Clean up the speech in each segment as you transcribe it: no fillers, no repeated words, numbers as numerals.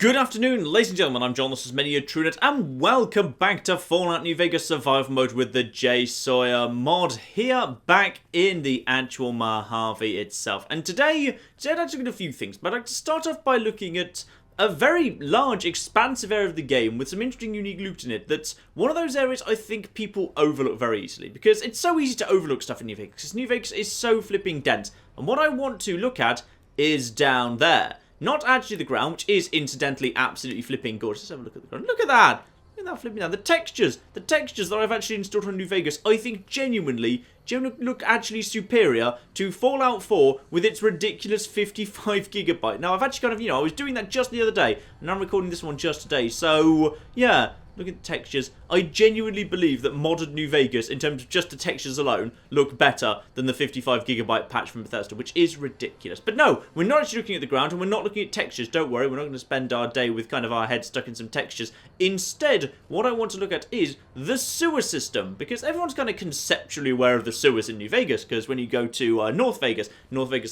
Good afternoon, ladies and gentlemen, I'm John, this is Many a TrueNet, and welcome back to Fallout New Vegas Survival Mode with the JSawyer Mod, here back in the actual Mojave itself. And today I'd actually got a few things, but I'd like to start off by looking at a very large, expansive area of the game with some interesting, unique loot in it. That's one of those areas I think people overlook very easily, because it's so easy to overlook stuff in New Vegas, because New Vegas is so flipping dense. And what I want to look at is down there. Not actually the ground, which is incidentally absolutely flipping gorgeous. Let's have a look at the ground. Look at that! Look at that flipping down. The textures that I've actually installed on New Vegas, I think genuinely look actually superior to Fallout 4 with its ridiculous 55GB. Now, I've actually kind of, I was doing that just the other day, and I'm recording this one just today, so, yeah. Look at the textures. I genuinely believe that modded New Vegas, in terms of just the textures alone, look better than the 55GB patch from Bethesda, which is ridiculous. But no, we're not actually looking at the ground, and we're not looking at textures. Don't worry, we're not going to spend our day with kind of our head stuck in some textures. Instead, what I want to look at is the sewer system, because everyone's kind of conceptually aware of the sewers in New Vegas, because when you go to North Vegas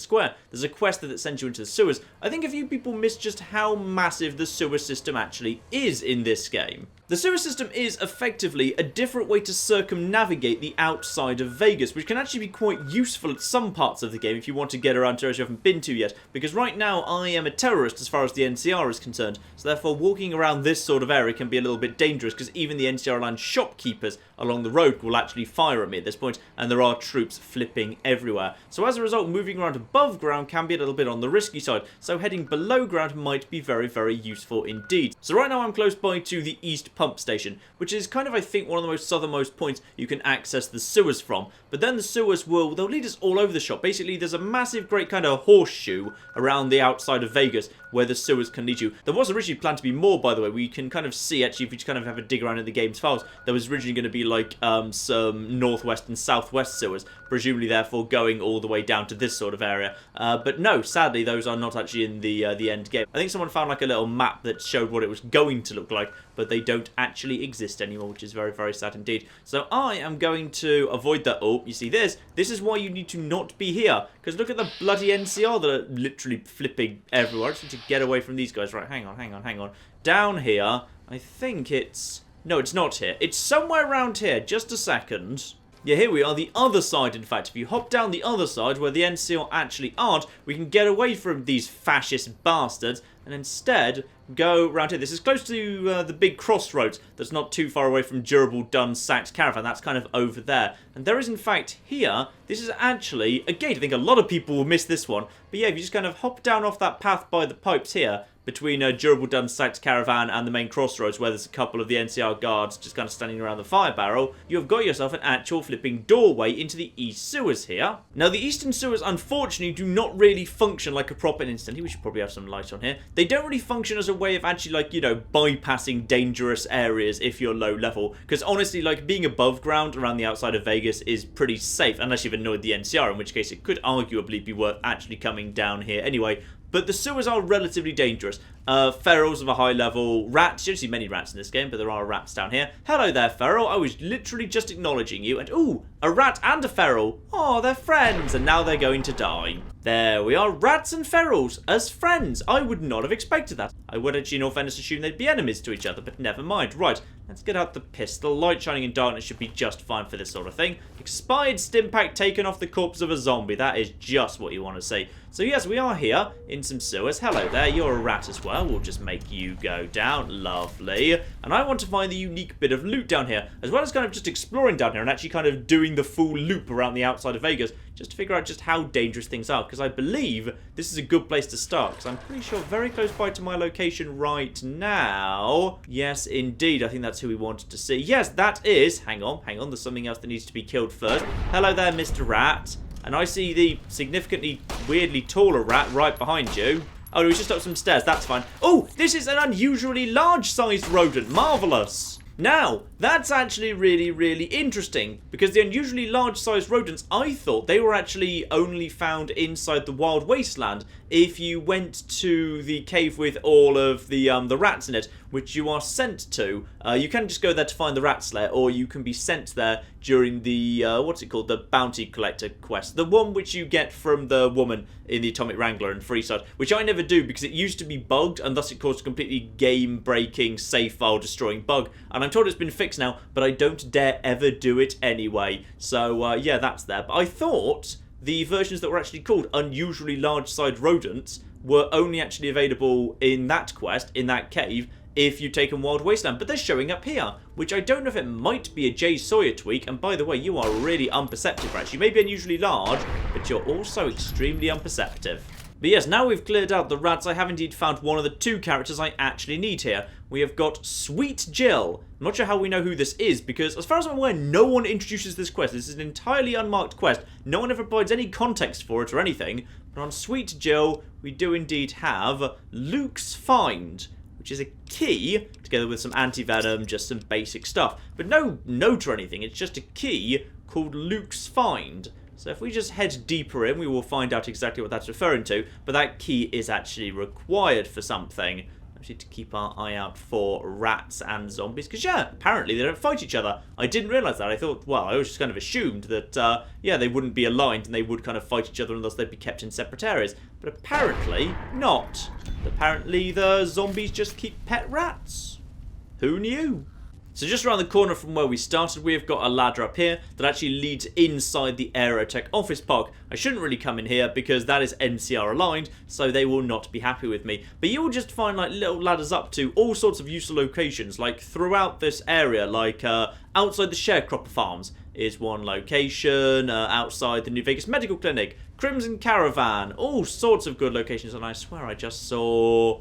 Square, there's a quest that sends you into the sewers. I think a few people miss just how massive the sewer system actually is in this game. The sewer system is effectively a different way to circumnavigate the outside of Vegas, which can actually be quite useful at some parts of the game if you want to get around to areas you haven't been to yet, because right now I am a terrorist as far as the NCR is concerned, so therefore walking around this sort of area can be a little bit dangerous, because even the NCR land shopkeepers along the road will actually fire at me at this point, and there are troops flipping everywhere. So as a result, moving around above ground can be a little bit on the risky side, so heading below ground might be very, very useful indeed. So right now I'm close by to the East Pump Station, which is kind of, I think, one of the most southernmost points you can access the sewers from. But then the sewers they'll lead us all over the shop. Basically, there's a massive, great kind of horseshoe around the outside of Vegas where the sewers can lead you. There was originally planned to be more, by the way, where you can kind of see, actually, if you just kind of have a dig around in the game's files, there was originally going to be, like, some northwest and southwest sewers, presumably, therefore, going all the way down to this sort of area. But no, sadly, those are not actually in the end game. I think someone found, like, a little map that showed what it was going to look like, but they don't actually exist anymore, which is very, very sad indeed. So I am going to avoid that. Oh, you see this? This is why you need to not be here, because look at the bloody NCR that are literally flipping everywhere. I just need to get away from these guys. Right, hang on. Down here, I think it's... No, it's not here. It's somewhere around here. Just a second. Yeah, here we are, the other side, in fact. If you hop down the other side, where the NCR actually aren't, we can get away from these fascist bastards, and instead go around here. This is close to the big crossroads that's not too far away from Durable Done Sacked Caravan. That's kind of over there. And there is, in fact, here, this is actually a gate. I think a lot of people will miss this one. But yeah, if you just kind of hop down off that path by the pipes here, between Durable Done Sacked Caravan and the main crossroads, where there's a couple of the NCR guards just kind of standing around the fire barrel, you have got yourself an actual flipping doorway into the East Sewers here. Now, the Eastern Sewers, unfortunately, do not really function like a proper instantly. We should probably have some light on here. They don't really function as a way of actually, like, bypassing dangerous areas if you're low level. Because honestly, like, being above ground around the outside of Vegas is pretty safe, unless you've annoyed the NCR, in which case it could arguably be worth actually coming down here anyway. But the sewers are relatively dangerous. Ferals of a high level, rats. You don't see many rats in this game, but there are rats down here. Hello there, feral. I was literally just acknowledging you. And, ooh, a rat and a feral. Oh, they're friends, and now they're going to die. There we are, rats and ferals as friends. I would not have expected that. I would actually, in all fairness, assume they'd be enemies to each other, but never mind. Right, let's get out the pistol. Light shining in darkness should be just fine for this sort of thing. Expired stimpack taken off the corpse of a zombie. That is just what you want to see. So yes, we are here in some sewers. Hello there, you're a rat as well. We'll just make you go down. Lovely. And I want to find the unique bit of loot down here, as well as kind of just exploring down here and actually kind of doing the full loop around the outside of Vegas, just to figure out just how dangerous things are, because I believe this is a good place to start, because I'm pretty sure very close by to my location right now. Yes, indeed, I think that's who we wanted to see. Yes, that is... Hang on, there's something else that needs to be killed first. Hello there, Mr. Rat. And I see the significantly, weirdly taller rat right behind you. Oh, he was just up some stairs. That's fine. Oh, this is an unusually large-sized rodent. Marvellous. Now, that's actually really, really interesting, because the unusually large-sized rodents, I thought they were actually only found inside the wild wasteland if you went to the cave with all of the rats in it, which you are sent to. You can just go there to find the rat lair, or you can be sent there during the, what's it called, the bounty collector quest. The one which you get from the woman in the Atomic Wrangler and Freeside, which I never do because it used to be bugged, and thus it caused a completely game-breaking, save file-destroying bug. And I'm told it's been fixed now, but I don't dare ever do it anyway. So, yeah, that's there. But I thought the versions that were actually called unusually large-sized rodents were only actually available in that quest, in that cave, if you'd taken Wild Wasteland, but they're showing up here, which I don't know if it might be a JSawyer tweak, and by the way, you are really unperceptive, Rats. You may be unusually large, but you're also extremely unperceptive. But yes, now we've cleared out the rats, I have indeed found one of the two characters I actually need here. We have got Sweet Jill. I'm not sure how we know who this is, because as far as I'm aware, no one introduces this quest. This is an entirely unmarked quest. No one ever provides any context for it or anything. But on Sweet Jill, we do indeed have Luke's Find, which is a key, together with some anti-venom, just some basic stuff. But no note or anything, it's just a key called Luke's Find. So if we just head deeper in, we will find out exactly what that's referring to. But that key is actually required for something. Actually, to keep our eye out for rats and zombies. Because, yeah, apparently they don't fight each other. I didn't realise that. I thought, well, I was just kind of assumed that, yeah, they wouldn't be aligned and they would kind of fight each other unless they'd be kept in separate areas. But apparently not. Apparently the zombies just keep pet rats. Who knew? So just around the corner from where we started, we have got a ladder up here that actually leads inside the Aerotech office park. I shouldn't really come in here because that is NCR aligned, so they will not be happy with me. But you will just find like little ladders up to all sorts of useful locations, like throughout this area, like outside the sharecropper farms is one location, outside the New Vegas Medical Clinic, Crimson Caravan, all sorts of good locations, and I swear I just saw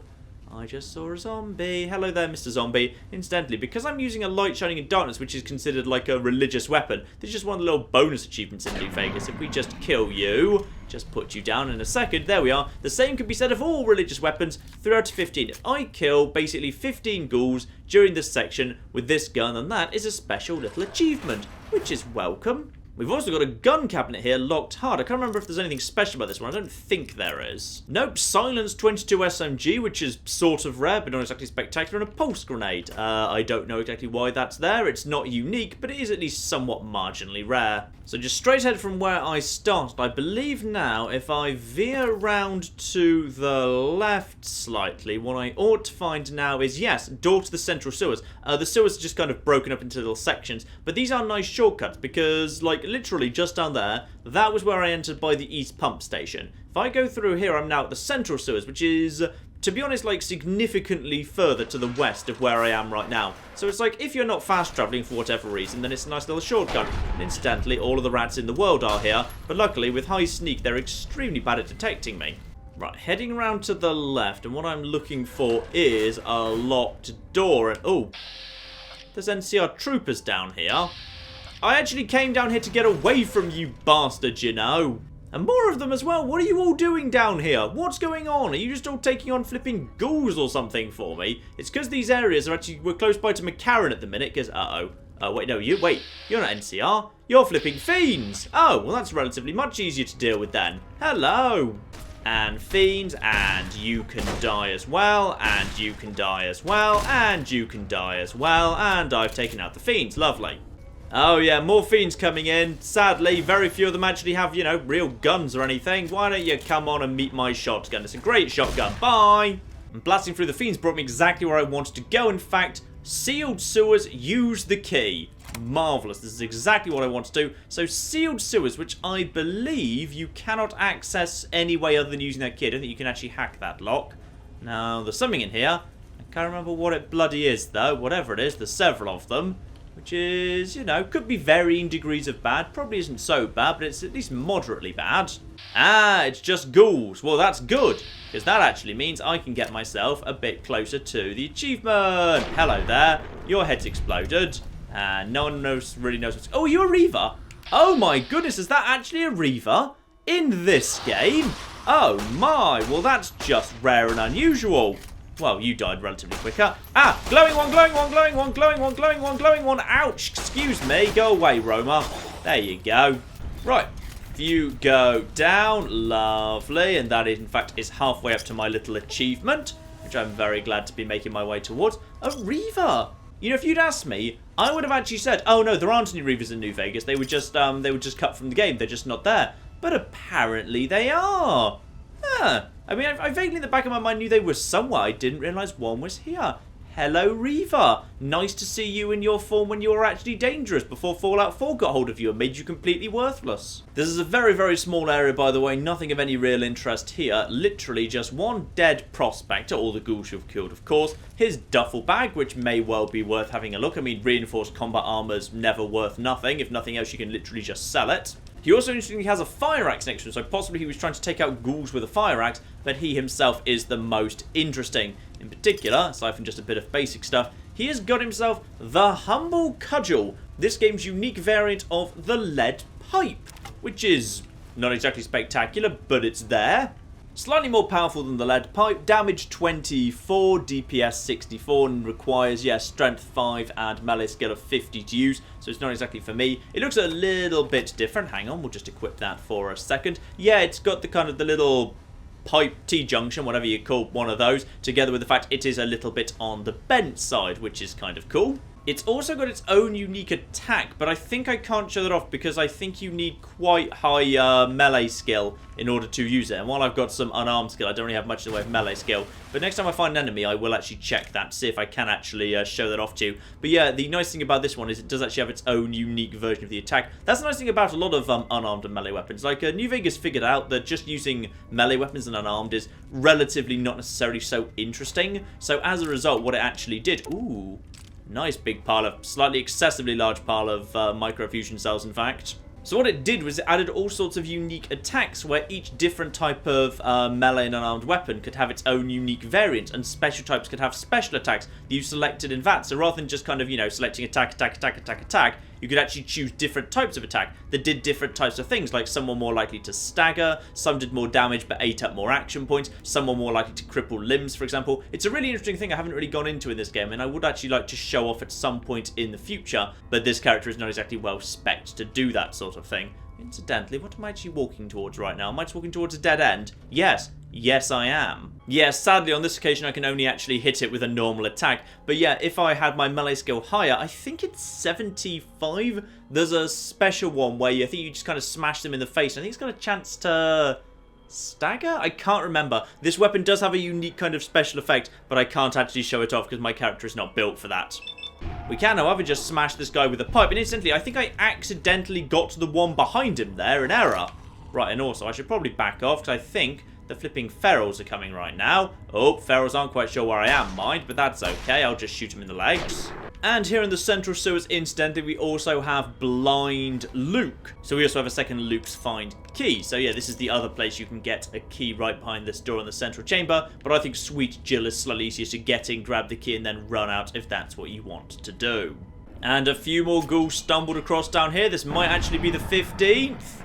a zombie. Hello there, Mr. Zombie. Incidentally, because I'm using a light shining in darkness, which is considered like a religious weapon, this is just one of the little bonus achievements in New Vegas. If we just kill you, just put you down in a second, there we are. The same can be said of all religious weapons, 3 out of 15. If I kill basically 15 ghouls during this section with this gun, then that is a special little achievement, which is welcome. We've also got a gun cabinet here locked hard. I can't remember if there's anything special about this one. I don't think there is. Nope, silenced 22 SMG, which is sort of rare, but not exactly spectacular, and a pulse grenade. I don't know exactly why that's there. It's not unique, but it is at least somewhat marginally rare. So just straight ahead from where I started, I believe now if I veer around to the left slightly, what I ought to find now is, yes, door to the central sewers. The sewers are just kind of broken up into little sections, but these are nice shortcuts because, like, literally just down there, that was where I entered by the east pump station. If I go through here, I'm now at the central sewers, which is, to be honest, like significantly further to the west of where I am right now. So it's like, if you're not fast travelling for whatever reason, then it's a nice little shortcut. And incidentally, all of the rats in the world are here, but luckily with high sneak, they're extremely bad at detecting me. Right, heading around to the left, and what I'm looking for is a locked door. And oh, there's NCR troopers down here. I actually came down here to get away from you bastards, you know. And more of them as well. What are you all doing down here? What's going on? Are you just all taking on flipping ghouls or something for me? It's because these areas are actually, we're close by to McCarran at the minute, because, wait, no, you're not NCR. You're flipping fiends. Oh, well, that's relatively much easier to deal with then. Hello. And fiends, and you can die as well, and you can die as well, and you can die as well, and I've taken out the fiends. Lovely. Oh yeah, more fiends coming in. Sadly, very few of them actually have, you know, real guns or anything. Why don't you come on and meet my shotgun? It's a great shotgun. Bye! And blasting through the fiends brought me exactly where I wanted to go. In fact, sealed sewers, use the key. Marvellous. This is exactly what I want to do. So sealed sewers, which I believe you cannot access any way other than using that key. I don't think you can actually hack that lock. Now, there's something in here. I can't remember what it bloody is, though. Whatever it is, there's several of them. Which is, you know, could be varying degrees of bad. Probably isn't so bad, but it's at least moderately bad. Ah, it's just ghouls. Well, that's good, because that actually means I can get myself a bit closer to the achievement. Hello there. Your head's exploded. And no one really knows what's... Oh, are you a Reaver? Oh my goodness, is that actually a Reaver in this game? Oh my, well that's just rare and unusual. Well, you died relatively quicker. Ah! Glowing one, glowing one, glowing one, glowing one, glowing one, glowing one. Ouch! Excuse me. Go away, Roma. There you go. Right. If you go down, lovely. And that, in fact, is halfway up to my little achievement, which I'm very glad to be making my way towards. A Reaver! You know, if you'd asked me, I would have actually said, oh no, there aren't any Reavers in New Vegas. They were just cut from the game. They're just not there. But apparently they are. Huh. I mean, I vaguely in the back of my mind knew they were somewhere. I didn't realise one was here. Hello, Reaver. Nice to see you in your form when you were actually dangerous before Fallout 4 got hold of you and made you completely worthless. This is a very, very small area, by the way. Nothing of any real interest here. Literally just one dead prospector, all the ghouls you've killed, of course. His duffel bag, which may well be worth having a look. I mean, reinforced combat armor's never worth nothing. If nothing else, you can literally just sell it. He also interestingly has a fire axe next to him, so possibly he was trying to take out ghouls with a fire axe, but he himself is the most interesting. In particular, aside from just a bit of basic stuff, he has got himself the Humble Cudgel, this game's unique variant of the lead pipe, which is not exactly spectacular, but it's there. Slightly more powerful than the lead pipe, damage 24, DPS 64, and requires, strength 5 and melee skill of 50 to use, so it's not exactly for me. It looks a little bit different. Hang on, we'll just equip that for a second. Yeah, it's got the kind of the little pipe T-junction, whatever you call one of those, together with the fact it is a little bit on the bent side, which is kind of cool. It's also got its own unique attack, but I think I can't show that off because I think you need quite high melee skill in order to use it. And while I've got some unarmed skill, I don't really have much in the way of melee skill. But next time I find an enemy, I will actually check that, see if I can actually show that off to you. But yeah, the nice thing about this one is it does actually have its own unique version of the attack. That's the nice thing about a lot of unarmed and melee weapons. Like, New Vegas figured out that just using melee weapons and unarmed is relatively not necessarily so interesting. So as a result, what it actually did... Ooh... Nice big pile of, slightly excessively large pile of microfusion cells, in fact. So what it did was it added all sorts of unique attacks where each different type of melee and unarmed weapon could have its own unique variant, and special types could have special attacks that you selected in that. So rather than just kind of, selecting attack, you could actually choose different types of attack that did different types of things, like some were more likely to stagger, some did more damage but ate up more action points, some were more likely to cripple limbs, for example. It's a really interesting thing I haven't really gone into in this game, and I would actually like to show off at some point in the future, but this character is not exactly well spec'd to do that sort of thing. Incidentally, what am I actually walking towards right now? Am I just walking towards a dead end? Yes. Yes, I am. Yes, sadly, on this occasion, I can only actually hit it with a normal attack. But yeah, if I had my melee skill higher, I think it's 75. There's a special one where I think you just kind of smash them in the face. I think it's got a chance to stagger? I can't remember. This weapon does have a unique kind of special effect, but I can't actually show it off because my character is not built for that. We can, however, just smash this guy with a pipe. And incidentally, I think I accidentally got to the one behind him there in error. Right, and also, I should probably back off because I think the flipping ferals are coming right now. Oh, ferals aren't quite sure where I am, mind, but that's okay. I'll just shoot him in the legs. And here in the central sewers, incidentally, we also have Blind Luke. So we also have a second Luke's Find key. So yeah, this is the other place you can get a key right behind this door in the central chamber. But I think Sweet Jill is slightly easier to get in, grab the key, and then run out if that's what you want to do. And a few more ghouls stumbled across down here. This might actually be the 15th.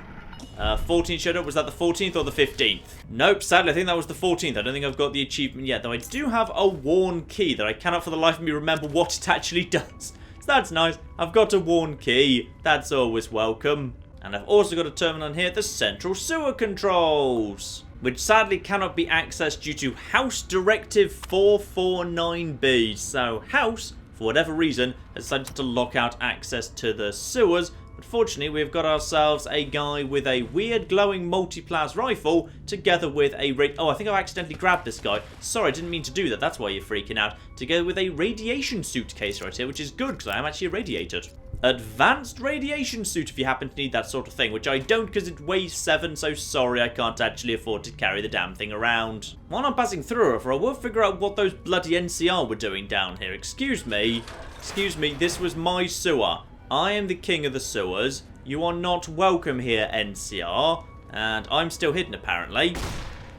14 showed up. Was that the 14th or the 15th? Nope, sadly, I think that was the 14th. I don't think I've got the achievement yet, though I do have a worn key that I cannot for the life of me remember what it actually does. So that's nice. I've got a worn key. That's always welcome. And I've also got a terminal on here, the central sewer controls, which sadly cannot be accessed due to House Directive 449B. So House, for whatever reason, has decided to lock out access to the sewers. But fortunately, we've got ourselves a guy with a weird glowing multi-plas rifle together with a... Oh, I think I accidentally grabbed this guy. Sorry, I didn't mean to do that. That's why you're freaking out. Together with a radiation suit case right here, which is good because I am actually irradiated. Advanced radiation suit if you happen to need that sort of thing, which I don't because it weighs 7, so sorry, I can't actually afford to carry the damn thing around. While I'm passing through, I will figure out what those bloody NCR were doing down here. Excuse me, this was my sewer. I am the king of the sewers. You are not welcome here, NCR. And I'm still hidden, apparently.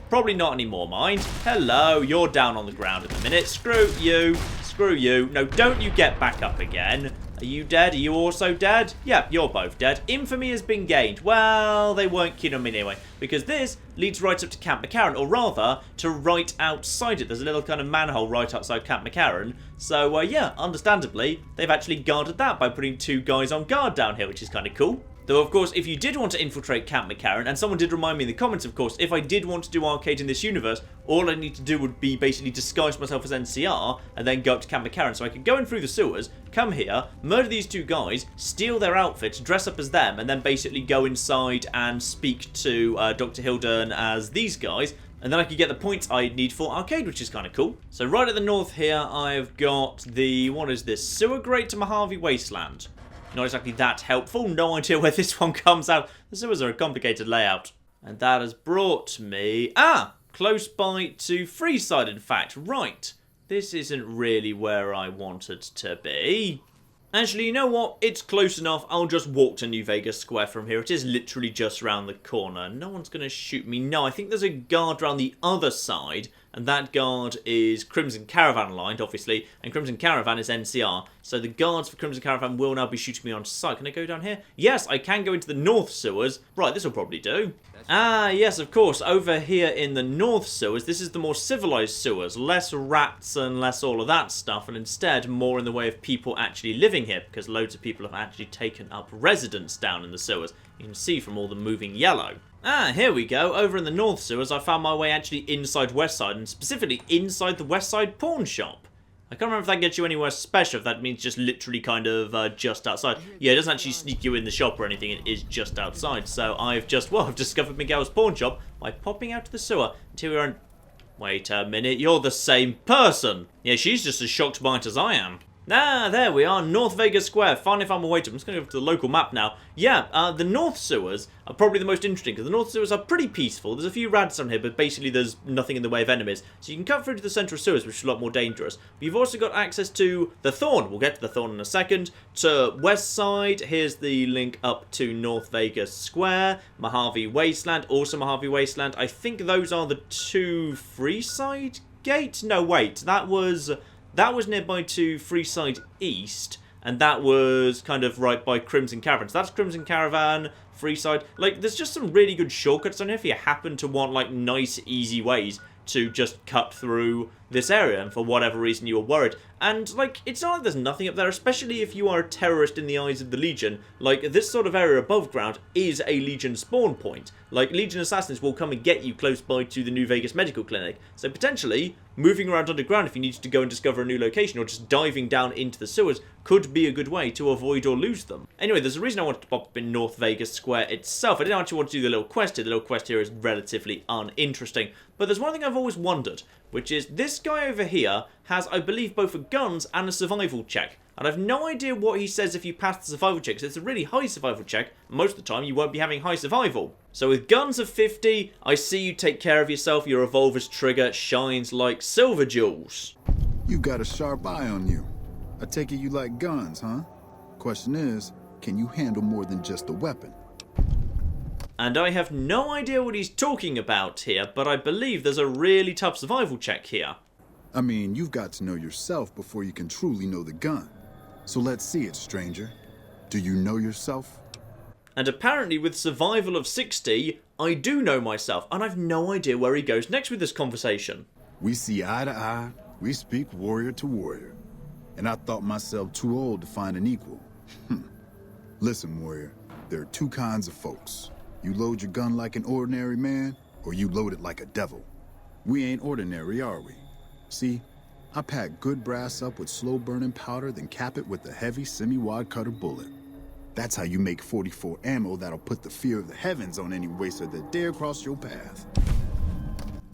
Probably not anymore, mind. Hello, you're down on the ground at the minute. Screw you. Screw you. No, don't you get back up again. Are you dead? Are you also dead? Yeah, you're both dead. Infamy has been gained. Well, they weren't keen on me anyway, because this leads right up to Camp McCarran, or rather, to right outside it. There's a little kind of manhole right outside Camp McCarran. So, yeah, understandably, they've actually guarded that by putting 2 guys on guard down here, which is kind of cool. Though, of course, if you did want to infiltrate Camp McCarran, and someone did remind me in the comments, of course, if I did want to do arcade in this universe, all I need to do would be basically disguise myself as NCR, and then go up to Camp McCarran. So I could go in through the sewers, come here, murder these 2 guys, steal their outfits, dress up as them, and then basically go inside and speak to Dr. Hildern as these guys, and then I could get the points I need for arcade, which is kind of cool. So right at the north here, I've got the, what is this, sewer grate to Mojave Wasteland. Not exactly that helpful. No idea where this one comes out. The sewers are a complicated layout. And that has brought me... close by to Freeside, in fact. Right. This isn't really where I wanted to be. Actually, you know what? It's close enough. I'll just walk to New Vegas Square from here. It is literally just around the corner. No one's going to shoot me. No, I think there's a guard around the other side. And that guard is Crimson Caravan aligned, obviously. And Crimson Caravan is NCR. So the guards for Crimson Caravan will now be shooting me on sight. Can I go down here? Yes, I can go into the north sewers. Right, this will probably do. Yes, of course. Over here in the north sewers, this is the more civilized sewers. Less rats and less all of that stuff. And instead, more in the way of people actually living here. Because loads of people have actually taken up residence down in the sewers. You can see from all the moving yellow. Here we go. Over in the north sewers, I found my way actually inside Westside, and specifically inside the Westside pawn shop. I can't remember if that gets you anywhere special, if that means just literally kind of just outside. Yeah, it doesn't actually sneak you in the shop or anything, it is just outside. So I've discovered Miguel's pawn shop by popping out to the sewer until we're on... Wait a minute, you're the same person! Yeah, she's just as shocked by it as I am. There we are, North Vegas Square. Finally found my way to. I'm just going to go to the local map now. Yeah, the North Sewers are probably the most interesting, because the North Sewers are pretty peaceful. There's a few rats on here, but basically there's nothing in the way of enemies. So you can cut through to the Central Sewers, which is a lot more dangerous. But you've also got access to the Thorn. We'll get to the Thorn in a second. To West Side, here's the link up to North Vegas Square. Mojave Wasteland, also Mojave Wasteland. I think those are the 2 Freeside gates? No, wait, that was nearby to Freeside East, and that was kind of right by Crimson Caravan. So that's Crimson Caravan, Freeside. Like, there's just some really good shortcuts on here if you happen to want, like, nice, easy ways to just cut through this area, and for whatever reason you were worried. And, like, it's not like there's nothing up there, especially if you are a terrorist in the eyes of the Legion. Like, this sort of area above ground is a Legion spawn point. Like, Legion assassins will come and get you close by to the New Vegas Medical Clinic. So, potentially, moving around underground if you need to go and discover a new location, or just diving down into the sewers, could be a good way to avoid or lose them. Anyway, there's a reason I wanted to pop up in North Vegas Square itself. I didn't actually want to do the little quest here. The little quest here is relatively uninteresting. But there's one thing I've always wondered, which is this guy over here has, I believe, both a guns and a survival check. And I've no idea what he says if you pass the survival check, so it's a really high survival check. Most of the time, you won't be having high survival. So with guns of 50, I see you take care of yourself. Your revolver's trigger shines like silver jewels. You got a sharp eye on you. I take it you like guns, huh? Question is, can you handle more than just a weapon? And I have no idea what he's talking about here, but I believe there's a really tough survival check here. I mean, you've got to know yourself before you can truly know the gun. So let's see it, stranger. Do you know yourself? And apparently with survival of 60, I do know myself, and I've no idea where he goes next with this conversation. We see eye to eye, we speak warrior to warrior. And I thought myself too old to find an equal. Listen, warrior, there are 2 kinds of folks. You load your gun like an ordinary man, or you load it like a devil. We ain't ordinary, are we? See, I pack good brass up with slow-burning powder, then cap it with a heavy semi-wide cutter bullet. That's how you make 44 ammo that'll put the fear of the heavens on any racer that dare cross your path.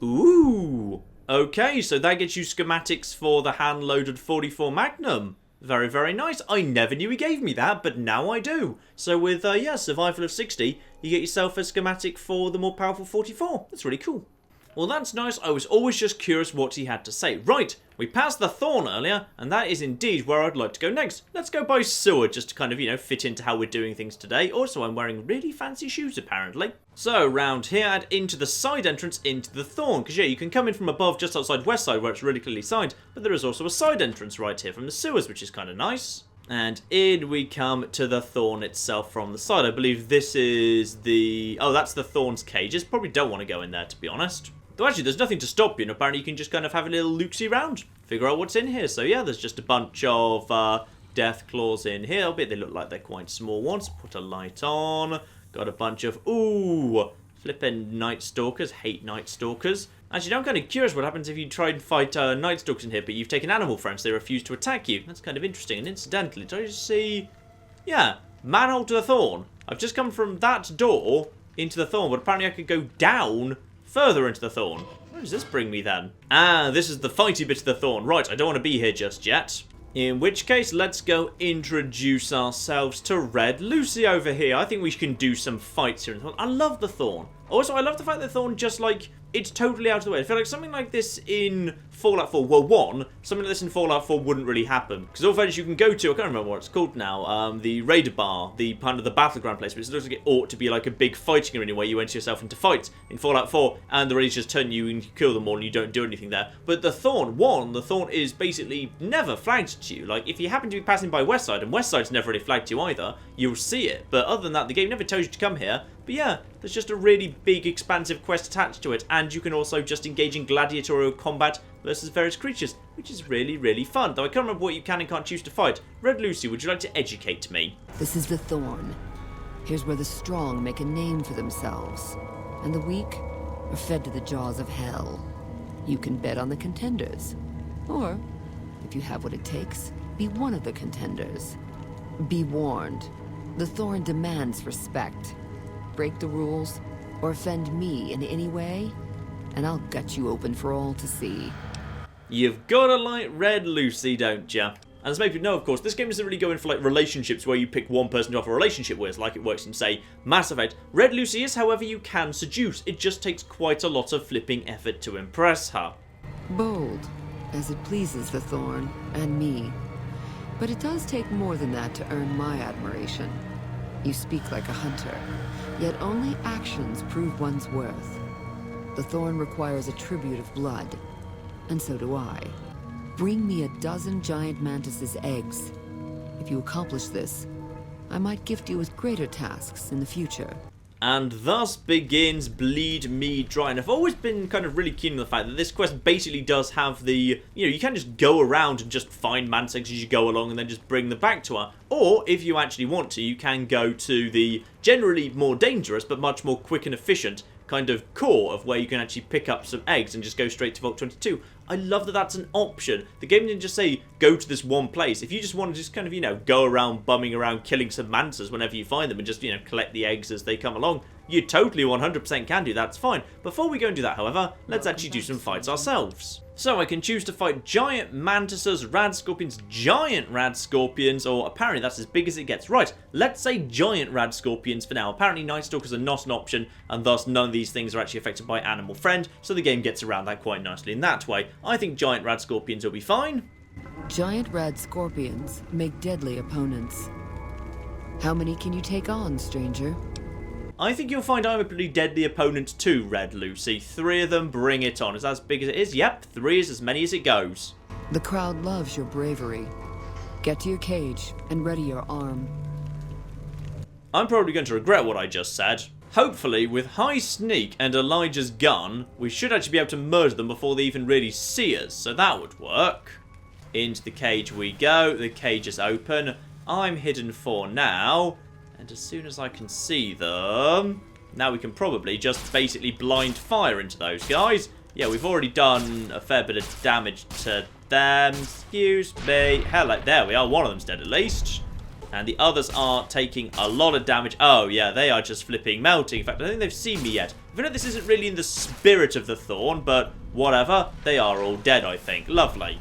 Ooh, okay, so that gets you schematics for the hand-loaded 44 Magnum. Very, very nice. I never knew he gave me that, but now I do. So with, survival of 60, you get yourself a schematic for the more powerful 44. That's really cool. Well, that's nice. I was always just curious what he had to say. Right, we passed the Thorn earlier, and that is indeed where I'd like to go next. Let's go by sewer, just to kind of, fit into how we're doing things today. Also, I'm wearing really fancy shoes, apparently. So, round here and into the side entrance into the Thorn. Because, yeah, you can come in from above just outside Westside, where it's really clearly signed, but there is also a side entrance right here from the sewers, which is kind of nice. And in we come to the Thorn itself from the side. I believe this is the... Oh, that's the Thorn's cages. Probably don't want to go in there, to be honest. Though actually, there's nothing to stop you, and apparently you can just kind of have a little look-see round. Figure out what's in here. So yeah, there's just a bunch of death claws in here. Albeit they look like they're quite small ones. Put a light on. Got a bunch of... Ooh... Flippin' Night Stalkers. Hate Night Stalkers. Actually, I'm kind of curious what happens if you try and fight Night Stalkers in here, but you've taken animal friends. They refuse to attack you. That's kind of interesting. And incidentally, did I just see... Yeah, manhole to the Thorn. I've just come from that door into the Thorn, but apparently I could go down further into the Thorn. Where does this bring me then? Ah, this is the fighty bit of the Thorn. Right, I don't want to be here just yet. In which case, let's go introduce ourselves to Red Lucy over here. I think we can do some fights here in the Thorn. I love the Thorn. Also, I love the fact that the Thorn just, like, it's totally out of the way. I feel like something like this in Fallout 4, well, one, something like this in Fallout 4 wouldn't really happen. Because all fairness, you can go to, I can't remember what it's called now, the Raider Bar, the kind of the battleground place, which looks like it ought to be like a big fighting arena where you enter yourself into fights in Fallout 4, and the Raiders just turn you and you kill them all and you don't do anything there. But the Thorn, the Thorn is basically never flagged to you. Like, if you happen to be passing by Westside, and Westside's never really flagged you either, you'll see it. But other than that, the game never tells you to come here. But yeah, there's just a really big, expansive quest attached to it, and you can also just engage in gladiatorial combat versus various creatures, which is really, really fun. Though I can't remember what you can and can't choose to fight. Red Lucy, would you like to educate me? This is the Thorn. Here's where the strong make a name for themselves, and the weak are fed to the jaws of hell. You can bet on the contenders, or, if you have what it takes, be one of the contenders. Be warned, the Thorn demands respect. Break the rules, or offend me in any way, and I'll gut you open for all to see. You've gotta like Red Lucy, don't ya? And as maybe you know, of course, this game isn't really going for like relationships where you pick one person to have a relationship with, like it works in, say, Mass Effect. Red Lucy is, however, you can seduce. It just takes quite a lot of flipping effort to impress her. Bold, as it pleases the Thorn, and me. But it does take more than that to earn my admiration. You speak like a hunter, yet only actions prove one's worth. The Thorn requires a tribute of blood, and so do I. Bring me a dozen giant mantis's eggs. If you accomplish this, I might gift you with greater tasks in the future. And thus begins Bleed Me Dry. And I've always been kind of really keen on the fact that this quest basically does have the... You know, you can just go around and just find mantis eggs as you go along and then just bring them back to her. Or, if you actually want to, you can go to the generally more dangerous but much more quick and efficient kind of core of where you can actually pick up some eggs and just go straight to Vault 22. I love that that's an option. The game didn't just say, go to this one place. If you just want to just kind of, you know, go around bumming around killing some mantis whenever you find them and just, you know, collect the eggs as they come along, you totally 100% can do that. That's fine. Before we go and do that, however, let's actually do some fights ourselves. So I can choose to fight giant mantises, rad scorpions, giant rad scorpions, or apparently that's as big as it gets. Right, let's say giant rad scorpions for now. Apparently Night Stalkers are not an option, and thus none of these things are actually affected by Animal Friend, so the game gets around that quite nicely in that way. I think giant rad scorpions will be fine. Giant rad scorpions make deadly opponents. How many can you take on, stranger? I think you'll find I'm a pretty deadly opponent too, Red Lucy. 3 of them, bring it on. Is that as big as it is? Yep, 3 is as many as it goes. The crowd loves your bravery. Get to your cage and ready your arm. I'm probably going to regret what I just said. Hopefully, with high sneak and Elijah's gun, we should actually be able to murder them before they even really see us, so that would work. Into the cage we go. The cage is open. I'm hidden for now. And as soon as I can see them, now we can probably just basically blind fire into those guys. Yeah, we've already done a fair bit of damage to them. Excuse me. Hello, there we are. One of them's dead at least. And the others are taking a lot of damage. Oh, yeah, they are just flipping melting. In fact, I don't think they've seen me yet. I know this isn't really in the spirit of the Thorn, but whatever. They are all dead, I think. Lovely.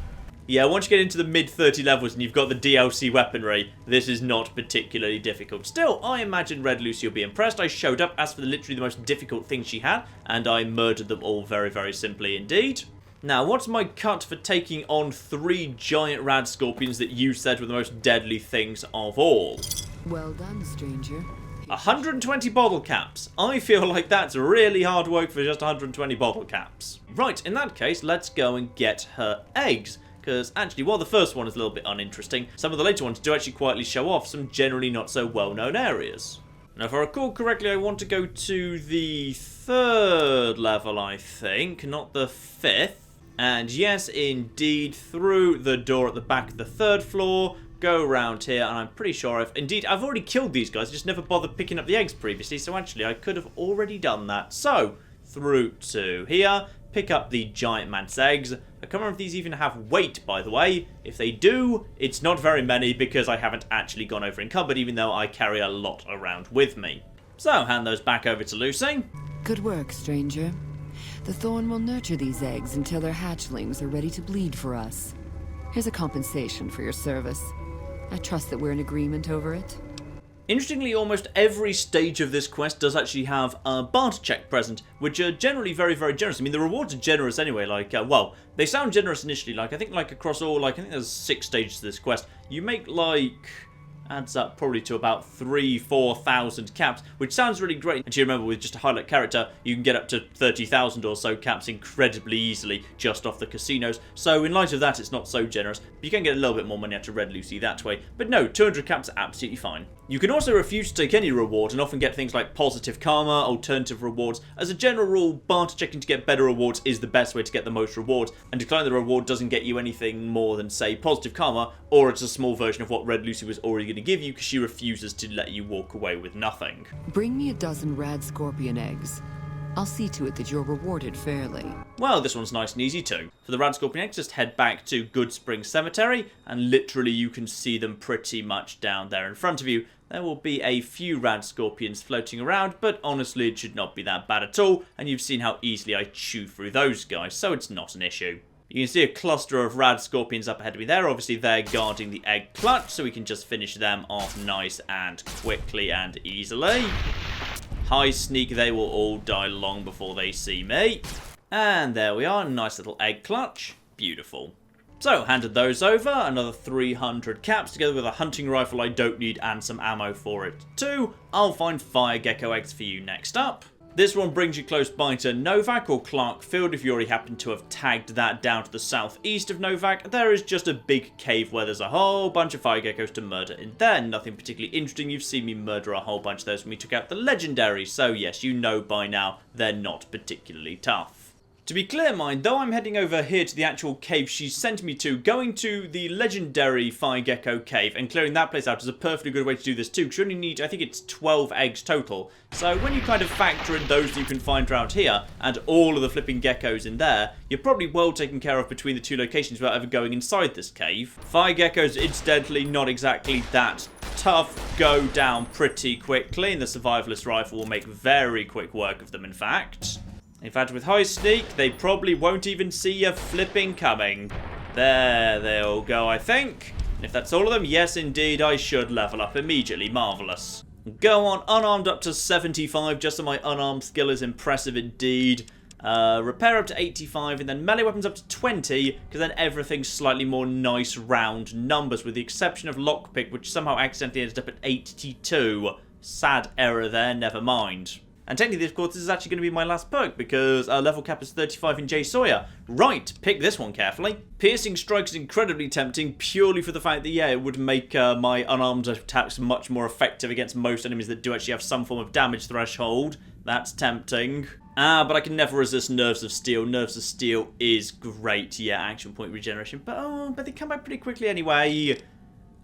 Yeah, once you get into the mid-30 levels and you've got the DLC weaponry, this is not particularly difficult. Still, I imagine Red Lucy will be impressed. I showed up, asked for literally the most difficult thing she had, and I murdered them all very, very simply indeed. Now, what's my cut for taking on 3 giant rad scorpions that you said were the most deadly things of all? Well done, stranger. 120 bottle caps. I feel like that's really hard work for just 120 bottle caps. Right, in that case, let's go and get her eggs. because actually, while the first one is a little bit uninteresting, some of the later ones do actually quietly show off some generally not so well-known areas. Now, if I recall correctly, I want to go to the 3rd level, I think, not the 5th. And yes, indeed, through the door at the back of the 3rd floor, go around here, and I'm pretty sure I've already killed these guys, I just never bothered picking up the eggs previously, so actually I could have already done that. So, through to here, pick up the giant mantis eggs. I can't remember if these even have weight, by the way. If they do, it's not very many because I haven't actually gone over encumbered, even though I carry a lot around with me. So, hand those back over to Lucy. Good work, stranger. The Thorn will nurture these eggs until their hatchlings are ready to bleed for us. Here's a compensation for your service. I trust that we're in agreement over it. Interestingly, almost every stage of this quest does actually have a barter check present, which are generally very, very generous. I mean, the rewards are generous anyway, well, they sound generous initially, I think across all, I think there's 6 stages to this quest. You make, adds up probably to about 3,000-4,000 caps, which sounds really great. And you remember, with just a highlight character, you can get up to 30,000 or so caps incredibly easily just off the casinos. So in light of that, it's not so generous. But you can get a little bit more money out of Red Lucy that way. But no, 200 caps are absolutely fine. You can also refuse to take any reward and often get things like positive karma, alternative rewards. As a general rule, barter checking to get better rewards is the best way to get the most rewards, and declining the reward doesn't get you anything more than, say, positive karma, or it's a small version of what Red Lucy was already going to give you because she refuses to let you walk away with nothing. Bring me a dozen rad scorpion eggs. I'll see to it that you're rewarded fairly. Well, this one's nice and easy too. For the rad scorpion eggs, just head back to Good Spring Cemetery, and literally you can see them pretty much down there in front of you. There will be a few rad scorpions floating around, but honestly it should not be that bad at all, and you've seen how easily I chew through those guys, so it's not an issue. You can see a cluster of rad scorpions up ahead of me there. Obviously, they're guarding the egg clutch, so we can just finish them off nice and quickly and easily. High sneak, they will all die long before they see me. And there we are, nice little egg clutch. Beautiful. So, handed those over, another 300 caps, together with a hunting rifle I don't need and some ammo for it too. I'll find fire gecko eggs for you next up. This one brings you close by to Novak or Clark Field if you already happen to have tagged that down to the southeast of Novak. There is just a big cave where there's a whole bunch of fire geckos to murder in there. Nothing particularly interesting. You've seen me murder a whole bunch of those when we took out the legendary, so yes, you know by now they're not particularly tough. To be clear, mind, though I'm heading over here to the actual cave she sent me to, going to the legendary Fire Gecko cave and clearing that place out is a perfectly good way to do this too, because you only need, I think it's 12 eggs total. So when you kind of factor in those that you can find around here, and all of the flipping geckos in there, you're probably well taken care of between the two locations without ever going inside this cave. Fire geckos, incidentally, not exactly that tough, go down pretty quickly, and the survivalist rifle will make very quick work of them, in fact. In fact, with high sneak, they probably won't even see you flipping coming. There they all go, I think. And if that's all of them, yes, indeed, I should level up immediately. Marvellous. Go on, unarmed up to 75, just so my unarmed skill is impressive indeed. Repair up to 85, and then melee weapons up to 20, because then everything's slightly more nice round numbers, with the exception of lockpick, which somehow accidentally ended up at 82. Sad error there, never mind. And technically, of course, this is actually going to be my last perk, because our level cap is 35 in JSawyer. Right, pick this one carefully. Piercing Strike is incredibly tempting, purely for the fact that, yeah, it would make my unarmed attacks much more effective against most enemies that do actually have some form of damage threshold. That's tempting. But I can never resist Nerves of Steel. Nerves of Steel is great, yeah, action point regeneration. But they come back pretty quickly anyway.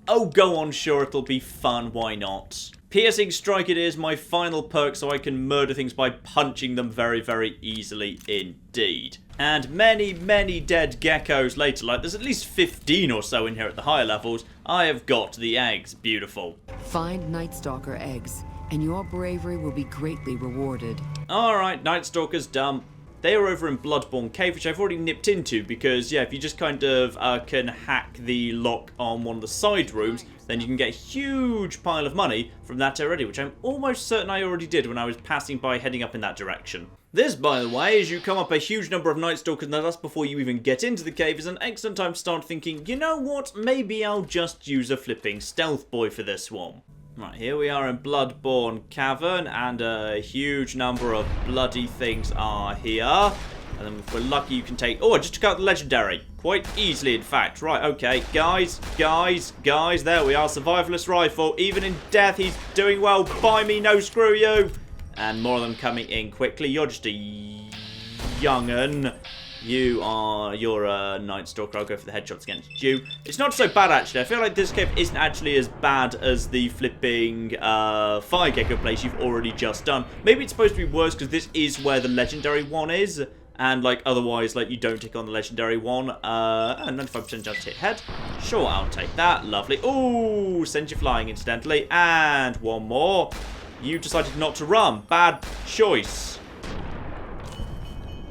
Oh, go on, sure, it'll be fun, why not? Piercing Strike it is, my final perk, so I can murder things by punching them very, very easily indeed. And many, many dead geckos later, like there's at least 15 or so in here at the higher levels. I have got the eggs, beautiful. Find Night Stalker eggs, and your bravery will be greatly rewarded. Alright, Night Stalker's done. They are over in Bloodborne Cave, which I've already nipped into, because, yeah, if you just kind of can hack the lock on one of the side rooms, then you can get a huge pile of money from that already, which I'm almost certain I already did when I was passing by heading up in that direction. This, by the way, as you come up a huge number of Night Stalkers, and that's before you even get into the cave, is an excellent time to start thinking, you know what, maybe I'll just use a flipping stealth boy for this one. Right, here we are in Bloodborne Cavern, and a huge number of bloody things are here. And then if we're lucky, you can take... Oh, I just took out the legendary. Quite easily, in fact. Right, okay. Guys. There we are. Survivalist rifle. Even in death, he's doing well. Buy me, no screw you. And more of them coming in quickly. You're just a young'un. You're a Night Stalker. I'll go for the headshots against you. It's not so bad, actually. I feel like this cave isn't actually as bad as the flipping Fire Gecko place you've already just done. Maybe it's supposed to be worse because this is where the legendary one is. And, like, otherwise, like, you don't take on the legendary one. 95% chance to hit head. Sure, I'll take that. Lovely. Ooh, send you flying, incidentally. And one more. You decided not to run. Bad choice.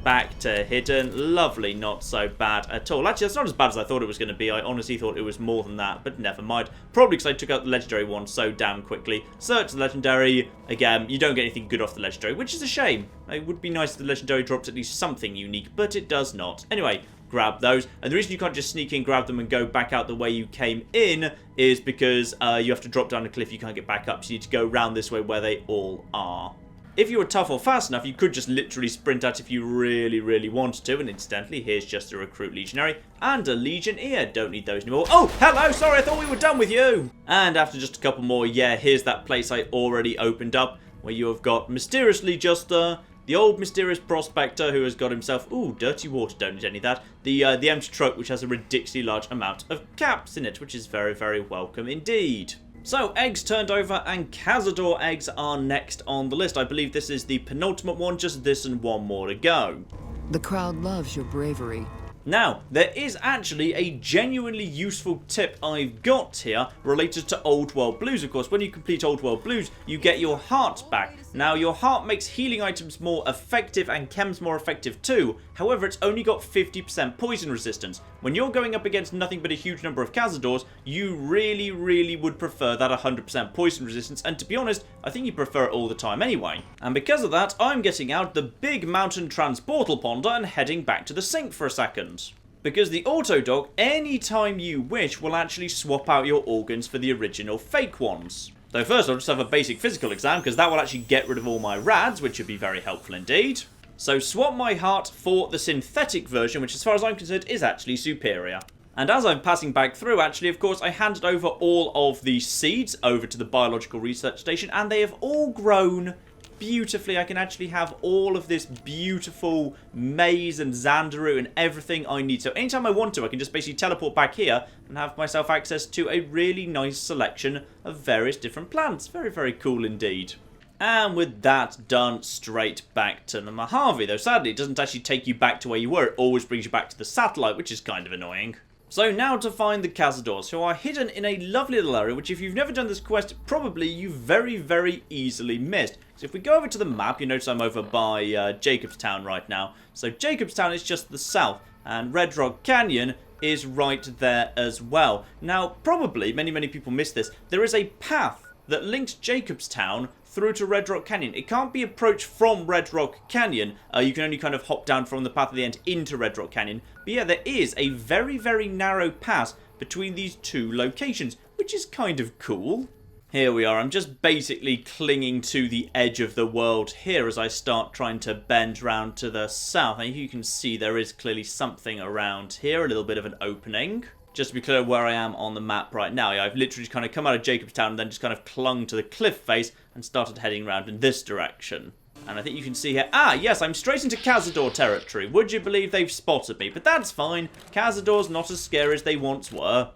Back to hidden. Lovely, not so bad at all. Actually, that's not as bad as I thought it was going to be. I honestly thought it was more than that, but never mind. Probably because I took out the legendary one so damn quickly. Search the legendary. Again, you don't get anything good off the legendary, which is a shame. It would be nice if the legendary dropped at least something unique, but it does not. Anyway, grab those. And the reason you can't just sneak in, grab them, and go back out the way you came in is because you have to drop down a cliff. You can't get back up, so you need to go round this way where they all are. If you were tough or fast enough, you could just literally sprint out if you really, really wanted to. And incidentally, here's just a recruit legionary and a legionnaire. Don't need those anymore. Oh, hello. Sorry, I thought we were done with you. And after just a couple more, yeah, here's that place I already opened up where you have got mysteriously just the old mysterious prospector who has got himself, ooh, dirty water, don't need any of that. The empty truck, which has a ridiculously large amount of caps in it, which is very, very welcome indeed. So, eggs turned over, and Cazador eggs are next on the list. I believe this is the penultimate one, just this and one more to go. The crowd loves your bravery. Now, there is actually a genuinely useful tip I've got here related to Old World Blues. Of course, when you complete Old World Blues, you get your heart back. Now, your heart makes healing items more effective and chems more effective too. However, it's only got 50% poison resistance. When you're going up against nothing but a huge number of Cazadors, you really, really would prefer that 100% poison resistance. And to be honest, I think you prefer it all the time anyway. And because of that, I'm getting out the big mountain transportal ponder and heading back to the sink for a second. Because the auto-dock, anytime you wish, will actually swap out your organs for the original fake ones. Though first I'll just have a basic physical exam, because that will actually get rid of all my rads, which would be very helpful indeed. So swap my heart for the synthetic version, which as far as I'm concerned is actually superior. And as I'm passing back through, actually, of course, I handed over all of the seeds over to the biological research station, and they have all grown beautifully. I can actually have all of this beautiful maize and Xandaru and everything I need. So anytime I want to, I can just basically teleport back here and have myself access to a really nice selection of various different plants. Very, very cool indeed. And with that done, straight back to the Mojave. Though sadly, it doesn't actually take you back to where you were. It always brings you back to the satellite, which is kind of annoying. So now to find the Cazadors, who are hidden in a lovely little area, which if you've never done this quest, probably you very, very easily missed. So if we go over to the map, you notice I'm over by Jacobstown right now. So Jacobstown is just the south, and Red Rock Canyon is right there as well. Now, probably, many people miss this, there is a path that links Jacobstown through to Red Rock Canyon. It can't be approached from Red Rock Canyon. You can only kind of hop down from the path at the end into Red Rock Canyon. But yeah, there is a very, very narrow pass between these two locations, which is kind of cool. Here we are. I'm just basically clinging to the edge of the world here as I start trying to bend round to the south. And you can see there is clearly something around here, a little bit of an opening. Just to be clear where I am on the map right now, I've literally just kind of come out of Jacobstown and then just kind of clung to the cliff face and started heading around in this direction. And I think you can see here, yes, I'm straight into Cazador territory. Would you believe they've spotted me? But that's fine. Cazador's not as scary as they once were.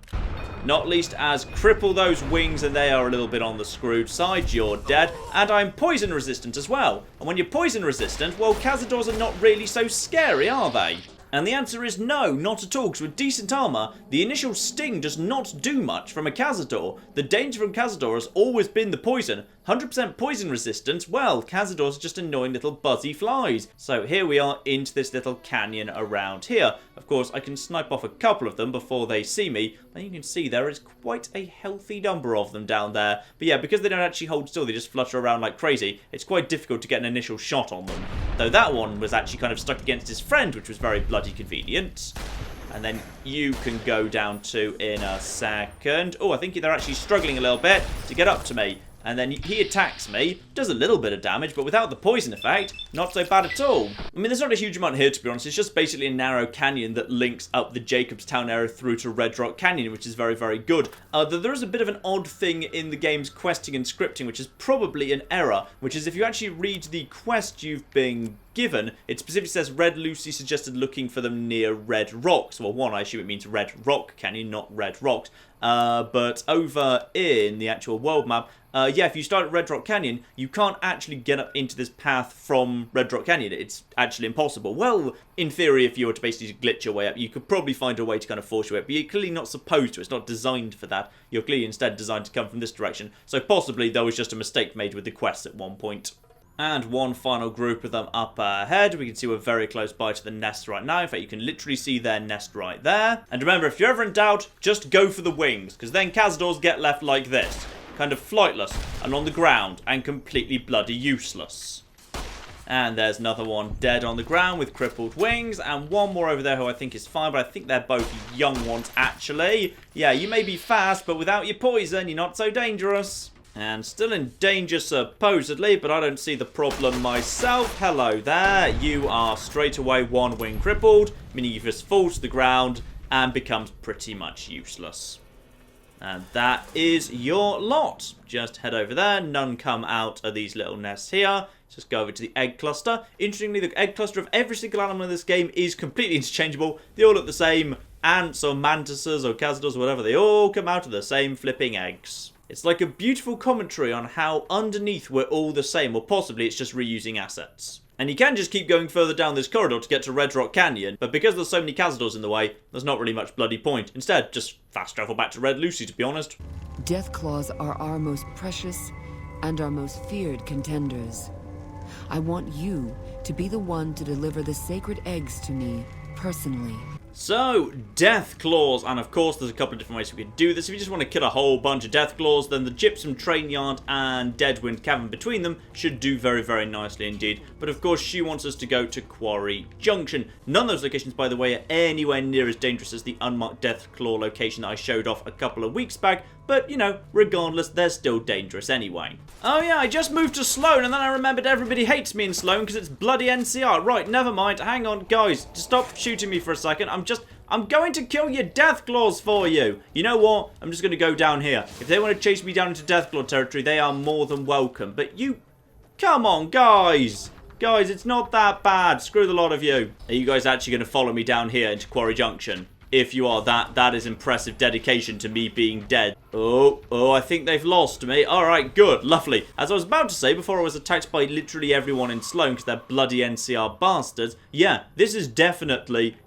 Not least as cripple those wings and they are a little bit on the screwed side. You're dead. And I'm poison resistant as well. And when you're poison resistant, well, Cazadors are not really so scary, are they? And the answer is no, not at all, because with decent armor, the initial sting does not do much from a Cazador. The danger from Cazador has always been the poison. 100% poison resistance, well, Cazadors are just annoying little buzzy flies. So here we are into this little canyon around here. Of course, I can snipe off a couple of them before they see me, and you can see there is quite a healthy number of them down there. But yeah, because they don't actually hold still, they just flutter around like crazy, it's quite difficult to get an initial shot on them. Though that one was actually kind of stuck against his friend, which was very bloody convenient. And then you can go down to in a second. Oh, I think they're actually struggling a little bit to get up to me. and then he attacks me, does a little bit of damage, but without the poison effect, not so bad at all. I mean, there's not a huge amount here, to be honest. It's just basically a narrow canyon that links up the Jacobstown area through to Red Rock Canyon, which is very, very good. There is a bit of an odd thing in the game's questing and scripting, which is probably an error, which is if you actually read the quest you've been given, it specifically says Red Lucy suggested looking for them near Red Rocks. Well, one, I assume it means Red Rock Canyon, not Red Rocks. But over in the actual world map, yeah, if you start at Red Rock Canyon, you can't actually get up into this path from Red Rock Canyon. It's actually impossible. Well, in theory, if you were to basically glitch your way up, you could probably find a way to kind of force your way up, but you're clearly not supposed to. It's not designed for that. You're clearly instead designed to come from this direction. So possibly there was just a mistake made with the quest at one point. And one final group of them up ahead. We can see we're very close by to the nest right now. In fact, you can literally see their nest right there. And remember, if you're ever in doubt, just go for the wings, because then Cazadors get left like this. Kind of flightless and on the ground and completely bloody useless. And there's another one dead on the ground with crippled wings, and one more over there who I think is fine, but I think they're both young ones actually. Yeah, you may be fast, but without your poison, you're not so dangerous. And still in danger supposedly, but I don't see the problem myself. Hello there. You are straight away one wing crippled, meaning you just fall to the ground and becomes pretty much useless. And that is your lot. Just head over there. None come out of these little nests here. Just go over to the egg cluster. Interestingly, the egg cluster of every single animal in this game is completely interchangeable. They all look the same. Ants or mantises or cazadors or whatever, they all come out of the same flipping eggs. It's like a beautiful commentary on how underneath we're all the same, or possibly it's just reusing assets. And you can just keep going further down this corridor to get to Red Rock Canyon, but because there's so many Cazadors in the way, there's not really much bloody point. Instead, just fast travel back to Red Lucy, to be honest. Death Claws are our most precious and our most feared contenders. I want you to be the one to deliver the sacred eggs to me, personally. So, Death Claws, and of course there's a couple of different ways we can do this. If you just want to kill a whole bunch of Death Claws, then the Gypsum Train Yard and Deadwind Cavern between them should do very, very nicely indeed. But of course she wants us to go to Quarry Junction. None of those locations, by the way, are anywhere near as dangerous as the unmarked Death Claw location that I showed off a couple of weeks back. But, you know, regardless, they're still dangerous anyway. Oh yeah, I just moved to Sloan and then I remembered everybody hates me in Sloan because it's bloody NCR. Right, never mind. Hang on, guys. Stop shooting me for a second. I'm going to kill your Death Claws for you. You know what? I'm just going to go down here. If they want to chase me down into Death Claw territory, they are more than welcome. But you... Come on, guys. Guys, it's not that bad. Screw the lot of you. Are you guys actually going to follow me down here into Quarry Junction? If you are, that is impressive dedication to me being dead. Oh, I think they've lost me. Alright, good, lovely. As I was about to say, before I was attacked by literally everyone in Sloan because they're bloody NCR bastards, yeah, this is definitely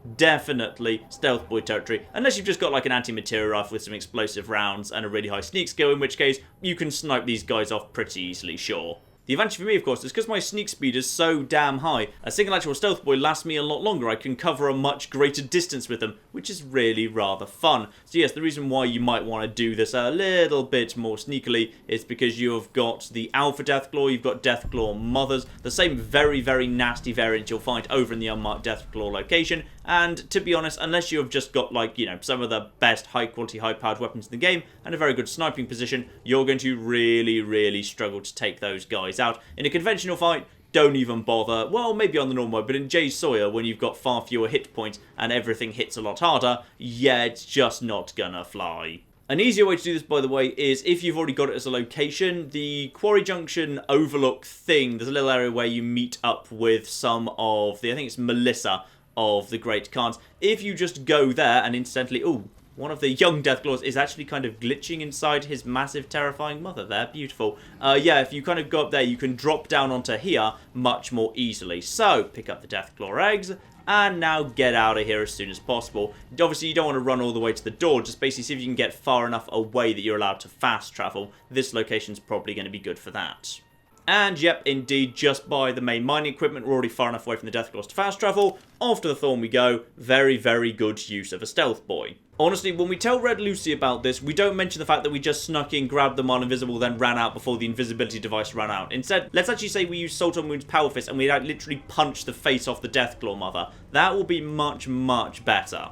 Stealth Boy territory. Unless you've just got like an anti-material rifle with some explosive rounds and a really high sneak skill, in which case you can snipe these guys off pretty easily, sure. The advantage for me, of course, is because my sneak speed is so damn high. A single actual Stealth Boy lasts me a lot longer. I can cover a much greater distance with them, which is really rather fun. So yes, the reason why you might want to do this a little bit more sneakily is because you've got the Alpha Deathclaw, you've got Deathclaw Mothers, the same very, very nasty variant you'll find over in the unmarked Deathclaw location. And to be honest, unless you have just got, like, you know, some of the best high-quality, high-powered weapons in the game and a very good sniping position, you're going to really struggle to take those guys out. In a conventional fight, don't even bother. Well, maybe on the normal mode, but in JSawyer, when you've got far fewer hit points and everything hits a lot harder, yeah, it's just not gonna fly. An easier way to do this, by the way, is if you've already got it as a location, the Quarry Junction overlook thing, there's a little area where you meet up with some of the, I think it's Melissa of the Great Khans. If you just go there and incidentally, ooh, one of the young Deathclaws is actually kind of glitching inside his massive, terrifying mother there. Beautiful. Yeah, if you kind of go up there, you can drop down onto here much more easily. So, pick up the Deathclaw eggs, and now get out of here as soon as possible. Obviously, you don't want to run all the way to the door. Just basically see if you can get far enough away that you're allowed to fast travel. This location's probably going to be good for that. And yep, indeed, just by the main mining equipment, we're already far enough away from the Deathclaws to fast travel. Off to the Thorn we go. Very, very good use of a Stealth Boy. Honestly, when we tell Red Lucy about this, we don't mention the fact that we just snuck in, grabbed them while invisible, then ran out before the invisibility device ran out. Instead, let's actually say we use Salt on Wound's Power Fist and we like, literally punch the face off the Deathclaw Mother. That will be much better.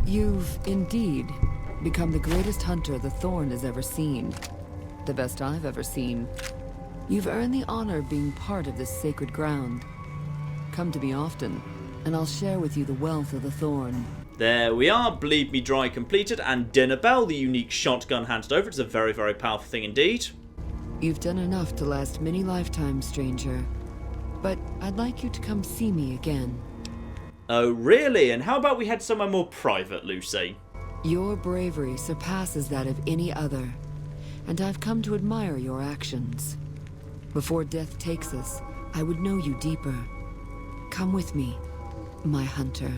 You've indeed become the greatest hunter the Thorn has ever seen. the best I've ever seen. You've earned the honor of being part of this sacred ground. Come to me often, and I'll share with you the wealth of the Thorn. There we are, Bleed Me Dry completed, and Dinner Bell, the unique shotgun handed over. It's a very, very powerful thing indeed. You've done enough to last many lifetimes, stranger. But I'd like you to come see me again. Oh, really? And how about we head somewhere more private, Lucy? Your bravery surpasses that of any other, and I've come to admire your actions. Before death takes us, I would know you deeper. Come with me, my hunter.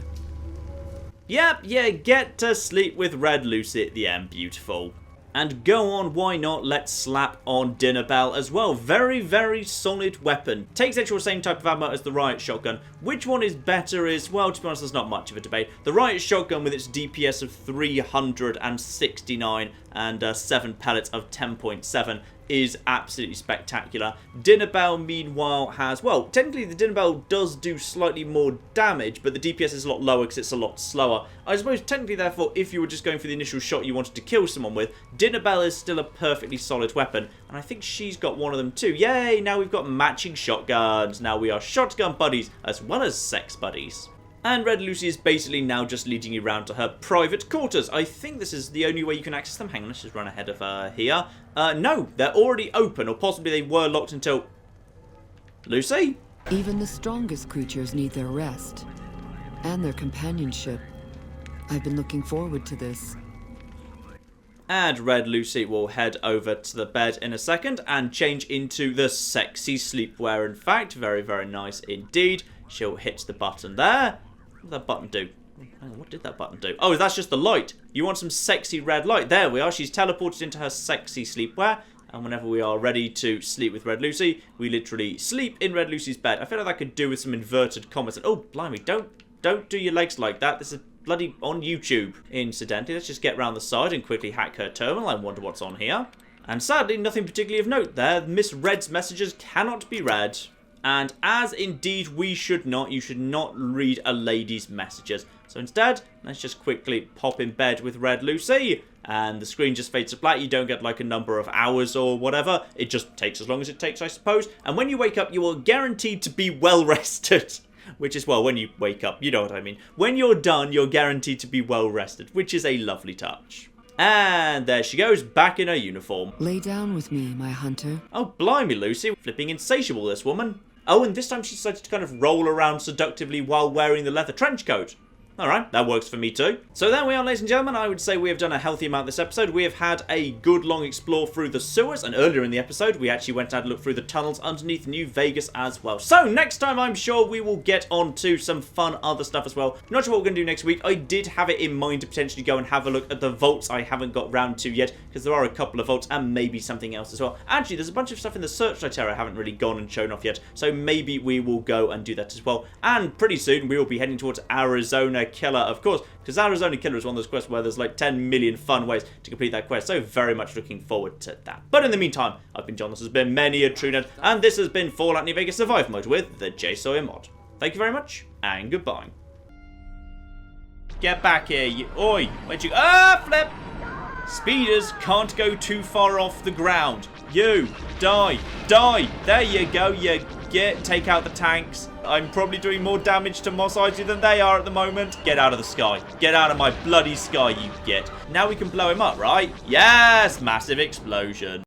Yep, yeah, get to sleep with Red Lucy at the end, beautiful. And go on, why not, let's slap on Dinner Bell as well. Very, very solid weapon. Takes actually the same type of ammo as the Riot Shotgun. Which one is better is, well, to be honest, there's not much of a debate. The Riot Shotgun with its DPS of 369 and 7 pellets of 10.7 is absolutely spectacular. Dinner Bell, meanwhile, has, well, technically the Dinner Bell does do slightly more damage, but the DPS is a lot lower because it's a lot slower. I suppose technically, therefore, if you were just going for the initial shot you wanted to kill someone with, Dinner Bell is still a perfectly solid weapon, and I think she's got one of them too. Yay, now we've got matching shotguns. Now we are shotgun buddies as well as sex buddies. And Red Lucy is basically now just leading you around to her private quarters. I think this is the only way you can access them. Hang on, let's just run ahead of here. No, they're already open, or possibly they were locked until... Lucy? Even the strongest creatures need their rest. And their companionship. I've been looking forward to this. And Red Lucy will head over to the bed in a second and change into the sexy sleepwear, in fact. Very, very nice indeed. She'll hit the button there. What did that button do? Hang on, what did that button do? Oh, that's just the light. You want some sexy red light. There we are. She's teleported into her sexy sleepwear. And whenever we are ready to sleep with Red Lucy, we literally sleep in Red Lucy's bed. I feel like that could do with some inverted commas. Oh, blimey, don't do your legs like that. This is bloody on YouTube. Incidentally, let's just get round the side and quickly hack her terminal. I wonder what's on here. And sadly, nothing particularly of note there. Miss Red's messages cannot be read. And as indeed we should not, you should not read a lady's messages. So instead, let's just quickly pop in bed with Red Lucy. And the screen just fades to black. You don't get like a number of hours or whatever. It just takes as long as it takes, I suppose. And when you wake up, you are guaranteed to be well rested. Which is, well, when you wake up, you know what I mean. When you're done, you're guaranteed to be well rested, which is a lovely touch. And there she goes, back in her uniform. Lay down with me, my hunter. Oh, blimey, Lucy. Flipping insatiable, this woman. Oh, and this time she decided to kind of roll around seductively while wearing the leather trench coat. Alright, that works for me too. So there we are, ladies and gentlemen. I would say we have done a healthy amount this episode. We have had a good long explore through the sewers, and earlier in the episode we actually went and had a look through the tunnels underneath New Vegas as well. So next time I'm sure we will get on to some fun other stuff as well. Not sure what we're going to do next week. I did have it in mind to potentially go and have a look at the vaults I haven't got round to yet, because there are a couple of vaults and maybe something else as well. Actually, there's a bunch of stuff in the Searchlight area I haven't really gone and shown off yet, so maybe we will go and do that as well. And pretty soon we will be heading towards Arizona Killer, of course, because Arizona Killer is one of those quests where there's like 10 million fun ways to complete that quest, so very much looking forward to that. But in the meantime, I've been John, this has been Many a TrueNet, and this has been Fallout New Vegas Survival Mode with the JSawyer Mod. Thank you very much, and goodbye. Get back here, you... Oi! Where'd you... Ah, flip! Speeders can't go too far off the ground. You! Die! Die! There you go, you get... Take out the tanks. I'm probably doing more damage to Mos Eisley than they are at the moment. Get out of the sky. Get out of my bloody sky, you get. Now we can blow him up, right? Yes! Massive explosion.